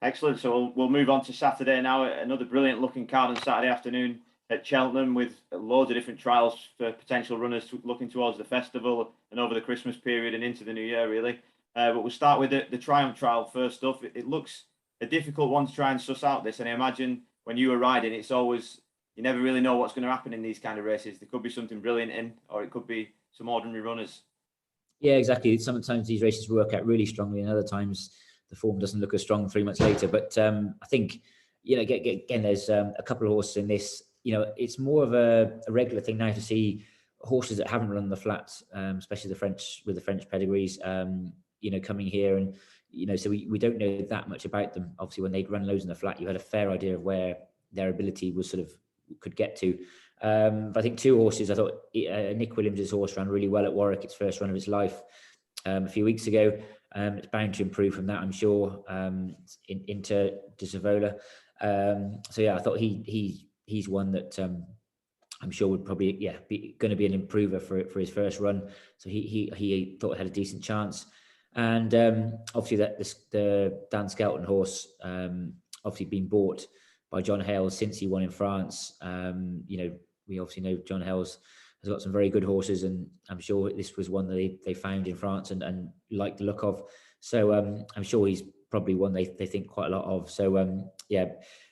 Excellent. So we'll move on to Saturday now. Another brilliant looking card on Saturday afternoon at Cheltenham with loads of different trials for potential runners looking towards the festival and over the Christmas period and into the new year, really. But we'll start with the Triumph trial first off. It looks a difficult one to try and suss out this. And I imagine when you were riding, it's always, you never really know what's going to happen in these kind of races. There could be something brilliant in, or it could be some ordinary runners. Yeah, exactly. Sometimes these races work out really strongly, and other times the form doesn't look as strong 3 months later. But I think, again, there's a couple of horses in this. It's more of a regular thing now to see horses that haven't run the flats, especially with the French pedigrees, coming here. And, so we don't know that much about them. Obviously, when they'd run loads in the flat, you had a fair idea of where their ability was could get to. But I think two horses, I thought Nick Williams' horse ran really well at Warwick, its first run of its life a few weeks ago. It's bound to improve from that, I'm sure, into Savola. So yeah, I thought he's one that I'm sure would probably be going to be an improver for his first run. So he thought had a decent chance. And obviously the Dan Skelton horse obviously been bought by John Hales since he won in France. We obviously know John Hales has got some very good horses, and I'm sure this was one that they found in France and liked the look of. So I'm sure he's probably one they think quite a lot of. So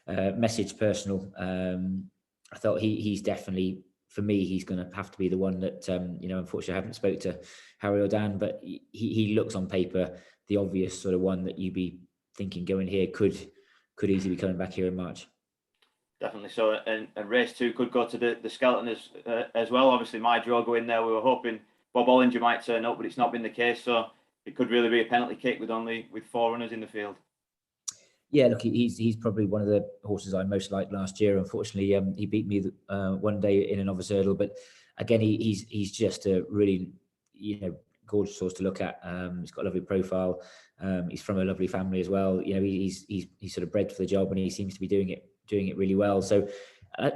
message personal. I thought he's definitely, for me, he's going to have to be the one that, unfortunately I haven't spoke to Harry or Dan, but he looks on paper the obvious sort of one that you'd be thinking going here could easily be coming back here in March. Definitely so, and race 2 could go to the Skelton as well. Obviously, my draw go in there. We were hoping Bob Ollinger might turn up, but it's not been the case. So it could really be a penalty kick with 4 runners in the field. Yeah, look, he's probably one of the horses I most liked last year. Unfortunately, he beat me one day in a novice hurdle, but again, he's just a really gorgeous horse to look at. He's got a lovely profile. He's from a lovely family as well. He's sort of bred for the job, and he seems to be doing it really well. So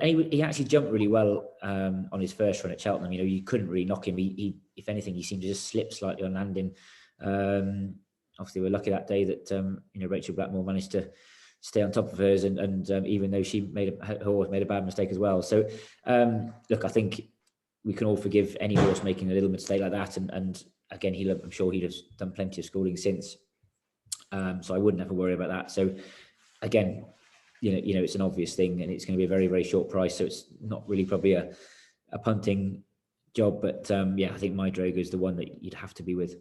he actually jumped really well on his first run at Cheltenham. You couldn't really knock him. He if anything, he seemed to just slip slightly on landing. Obviously, we're lucky that day that Rachel Blackmore managed to stay on top of hers, and even though she her horse made a bad mistake as well. So look, I think we can all forgive any horse making a little mistake like that, and again, I'm sure he'd have done plenty of schooling since. So I wouldn't have to worry about that. So again, it's an obvious thing, and it's going to be a very, very short price. So it's not really probably a punting job, but I think My Drogo is the one that you'd have to be with.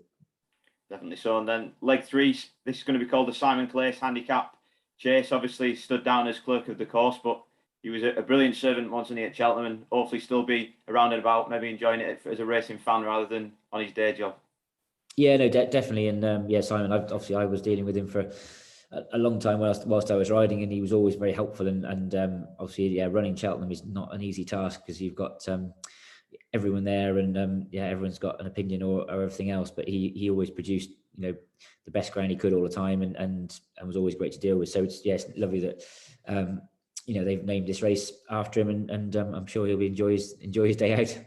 Definitely so. And then leg 3, this is going to be called the Simon Clace Handicap Chase. Obviously stood down as clerk of the course, but he was a brilliant servant once at Cheltenham, and hopefully still be around and about, maybe enjoying it as a racing fan rather than on his day job. Yeah, no, definitely. And Simon, I was dealing with him for a long time whilst I was riding, and he was always very helpful. And obviously, running Cheltenham is not an easy task because you've got everyone there, and everyone's got an opinion or everything else. But he always produced the best ground he could all the time, and was always great to deal with. So it's lovely that they've named this race after him, and I'm sure he'll enjoy his day out.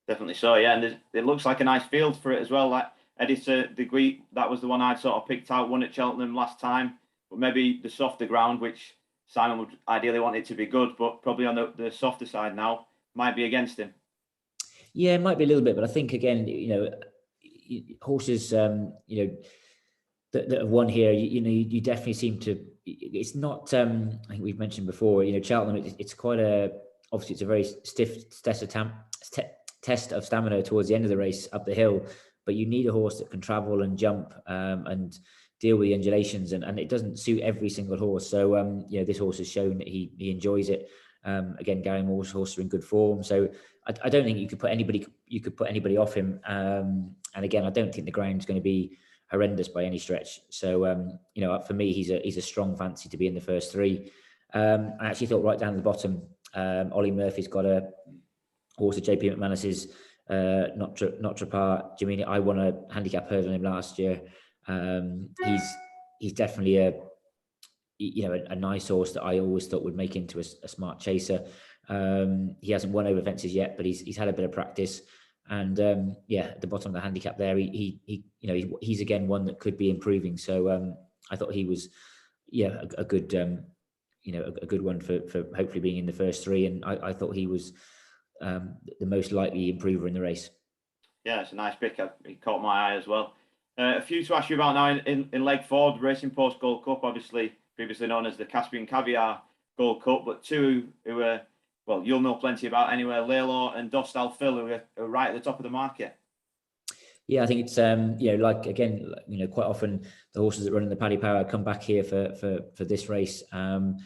Definitely so, yeah. And it looks like a nice field for it as well. Like Editor Degree, that was the one I'd sort of picked out, won at Cheltenham last time. But maybe the softer ground, which Simon would ideally want it to be good, but probably on the softer side now, might be against him. Yeah, it might be a little bit, but I think again, horses, that have won here, you definitely seem to. It's not. I think we've mentioned before. Cheltenham. It's quite obviously it's a very stiff test of stamina towards the end of the race up the hill, but you need a horse that can travel and jump and deal with the undulations, and it doesn't suit every single horse. So this horse has shown that he enjoys it. Again, Gary Moore's horses are in good form, so I don't think you could put anybody off him. And again, I don't think the ground's going to be horrendous by any stretch. So for me, he's a strong fancy to be in the first 3. I actually thought right down at the bottom, Ollie Murphy's got a horse at JP McManus's, Notre Pas Gemini. I won a handicap hurdle on him last year. He's definitely a nice horse that I always thought would make into a smart chaser. He hasn't won over fences yet, but he's had a bit of practice. And at the bottom of the handicap there, he's again one that could be improving. So I thought he was yeah, a good a good one for hopefully being in the first three. And I thought he was the most likely improver in the race. Yeah, it's a nice pick. He caught my eye as well. A few to ask you about now in leg four, the Racing Post Gold Cup, obviously previously known as the Caspian Caviar Gold Cup, but two who were, well, you'll know plenty about anyway, Lelo and Dostal Phil, who are right at the top of the market. Yeah, I think it's like again, quite often the horses that run in the Paddy Power come back here for this race, and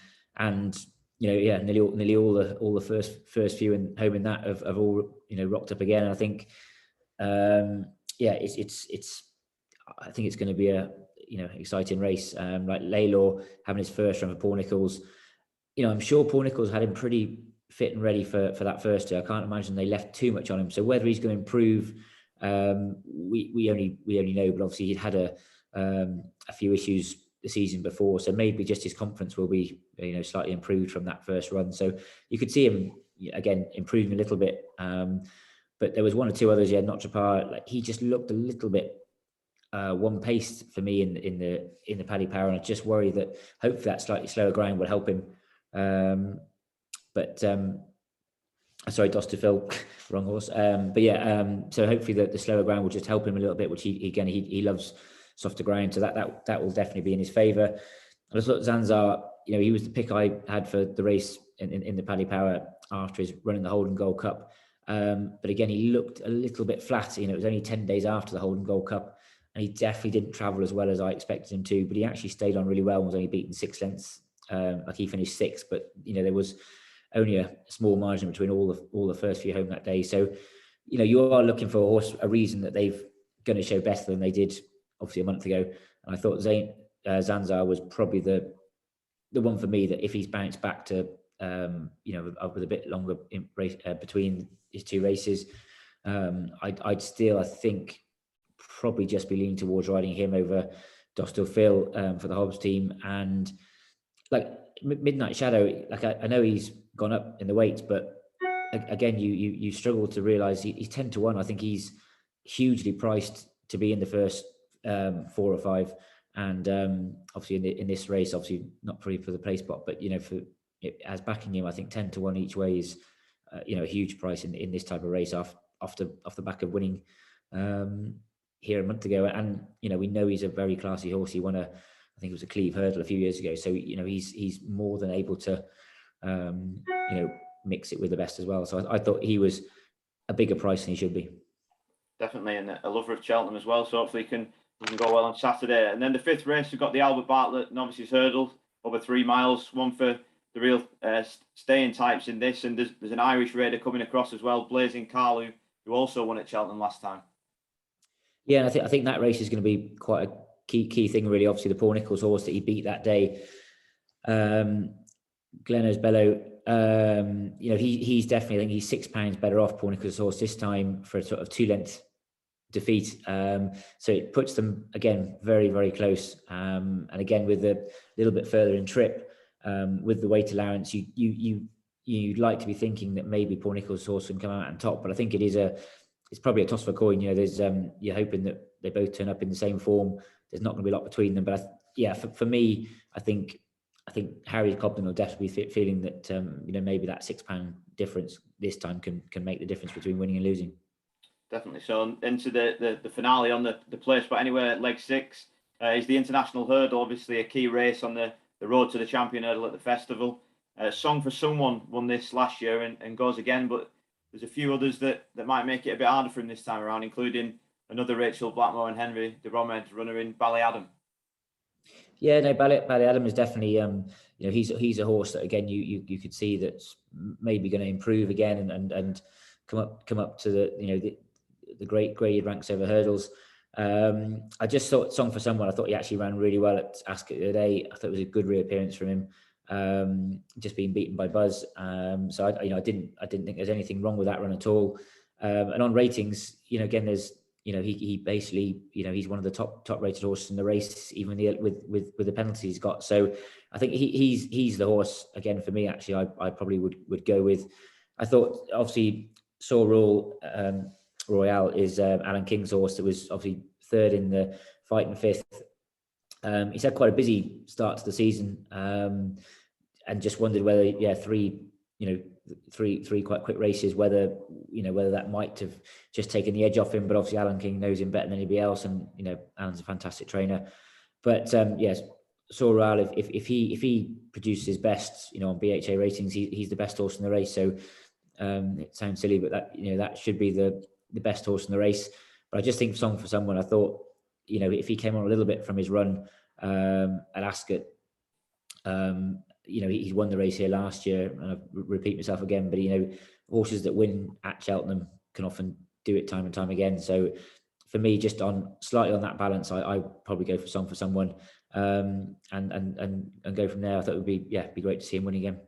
nearly all the first few in home in that have all rocked up again. And I think it's I think it's going to be a exciting race. Like Laylor having his first run for Paul Nicholls. I'm sure Paul Nicholls had him pretty fit and ready for that first two. I can't imagine they left too much on him. So whether he's going to improve, we only know. But obviously he'd had a few issues the season before, so maybe just his confidence will be slightly improved from that first run. So you could see him again improving a little bit. But there was one or two others. Yeah, Notre Pas, like he just looked a little bit one paced for me in the Paddy Power, and I just worry that hopefully that slightly slower ground will help him. Sorry, Doster Phil, wrong horse. So hopefully the slower ground will just help him a little bit, which he loves softer ground, so that will definitely be in his favour. I just thought Zanzar, he was the pick I had for the race in the Paddy Power after his running the Holden Gold Cup. But again, he looked a little bit flat. It was only 10 days after the Holden Gold Cup, and he definitely didn't travel as well as I expected him to. But he actually stayed on really well and was only beaten 6 lengths. Like he finished 6th, but there was only a small margin between all the first few home that day. So, you are looking for a horse, a reason that they've going to show better than they did obviously a month ago. And I thought Zanzar was probably the one for me, that if he's bounced back to up with a bit longer race, between his two races, I'd still, I think, probably just be leaning towards riding him over Dostal Phil for the Hobbs team. And like Midnight Shadow, like I know he's gone up in the weights, but again, you struggle to realise he's 10 to 1. I think he's hugely priced to be in the first 4 or 5, and obviously in this race, obviously not probably for the Placepot, but for as backing him, I think 10 to 1 each way is a huge price in this type of race off the back of winning here a month ago. And we know he's a very classy horse. He won I think it was a Cleve Hurdle a few years ago, so he's more than able to mix it with the best as well. So I thought he was a bigger price than he should be. Definitely, and a lover of Cheltenham as well, so hopefully he can go well on Saturday. And then the 5th race, we've got the Albert Bartlett Novices Hurdle, over 3 miles, one for the real staying types in this. And there's an Irish raider coming across as well, Blazing Carl, who also won at Cheltenham last time. Yeah, and I think that race is going to be quite a key thing, really. Obviously, the Paul Nicholls horse that he beat that day, Glenno's Bello, he's definitely, I think he's £6 better off Paul Nicholls' horse this time for a sort of 2-length defeat. So it puts them again very, very close. And again, with a little bit further in trip, with the weight allowance, you'd like to be thinking that maybe Paul Nicholls' horse can come out on top, but I think it's probably a toss of a coin. There's you're hoping that they both turn up in the same form. There's not going to be a lot between them, but for me, I think Harry Cobden will definitely be feeling that maybe that £6 difference this time can make the difference between winning and losing. Definitely. So into the finale on the place, but anyway, leg 6 is the International Hurdle, obviously a key race on the road to the Champion Hurdle at the festival. Song for Someone won this last year and goes again, but there's a few others that might make it a bit harder for him this time around, including another Rachel Blackmore and Henry de Bromhead runner in Ballyadam. Yeah, no, Ballyadam is definitely he's a horse that again you could see that's maybe going to improve again and come up to the great graded ranks over hurdles. I just thought Song for Someone, I thought he actually ran really well at Ascot the other day. I thought it was a good reappearance from him, just being beaten by Buzz. So I didn't think there's anything wrong with that run at all. And on ratings, again, there's he basically he's one of the top rated horses in the race, even with the penalties he's got. So I think he's the horse again for me. Actually, I probably would go with. I thought obviously Saw Royale is Alan King's horse that was obviously 3rd in the fight and 5th He's had quite a busy start to the season, and just wondered whether, three quite quick races, whether that might have just taken the edge off him. But obviously Alan King knows him better than anybody else, and Alan's a fantastic trainer. But yes, Soral, if he produces his best, on BHA ratings, he's the best horse in the race. So it sounds silly, but that should be the best horse in the race. But I just think Song for Someone, I thought, if he came on a little bit from his run at Ascot, he's won the race here last year, and I repeat myself again, but horses that win at Cheltenham can often do it time and time again. So for me, just slightly on that balance, I probably go for Song for Someone, and go from there. I thought it would be great to see him win again.